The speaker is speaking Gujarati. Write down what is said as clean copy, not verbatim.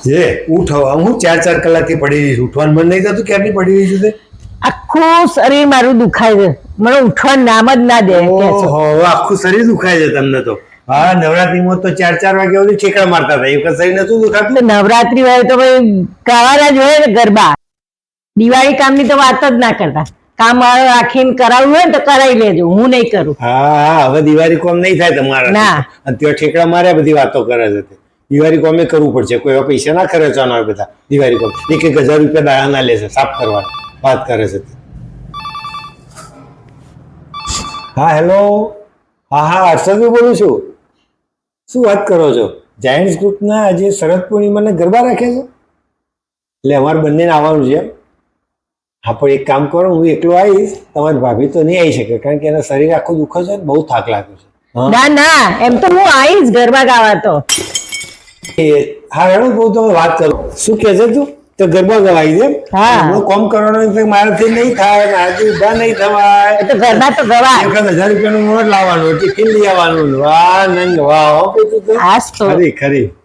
જે ઉઠ હવે હું 4 કલાકથી પડી રહી છું, ઉઠવાનું મન નહીં થતું, ક્યારની પડી રહી છું તે? આખું શરીર મારું દુખાય છે, મને ઉઠવાનું નામ જ ના દે કે છે. ઓહો, આખું શરીર દુખાય છે તમને તો. હા, નવરાત્રીમાં તો 4 વાગ્યા સુધી ઠેકડા મારતા હતા, એ શરીર નતું દુખાતું? એટલે નવરાત્રી હોય તો ભાઈ ગાવાના જ હોય ને ગરબા. દિવાળી કામની તો વાત જ ના કરતા. કામ રાખીને કરાવવું હોય ને તો કરાવી લેજો, હું નહીં કરું. હા, હવે દિવાળી કોમ નહીં થાય તમારા. ના. અને ત્યાં ઠેકડા માર્યા બધી વાતો કરે છે. દિવાળી કોમે કરવું પડશે, કોઈ એવા પૈસા ના ખર્ચવાના હોય બધા દિવાળી કોમ. 1,000 રૂપિયા દાડા ના લેશે સાફ કરવા, વાત કરે છે. હા, હેલો. હા, હર્ષદભાઈ બોલું છું. શું વાત કરો છો? જાયન્ટ્સ ગ્રુપના આજે શરદ પૂર્ણિમાને ગરબા રાખ્યા છે, એટલે અમારે બંનેને આવવાનું છે. હા, પણ એક કામ કરો, હું એકલો આવીશ, તમારી ભાભી તો નહીં આવી શકે, કારણ કે એના શરીર આખું દુખે છે, બહુ થાક લાગ્યો છે. ના ના, એમ તો હું આવીશ ગરબા ગાવા તો. હા, હેડો બહુ તમે વાત કરો. શું કહે છે તું? તો ગરબા ગવાઈ દે. હા, કોમ કરવાનું મારાથી નહીં થાય, મારાથી ઉભા નહીં થવાય. તો ગરબા તો ગવાય. 1,000 રૂપિયાનું નોટ લાવવાનું, ટિફિન લઈ આવવાનું. વાહ નંગ વાહ, હો તું તો આજ તો ખરી ખરી.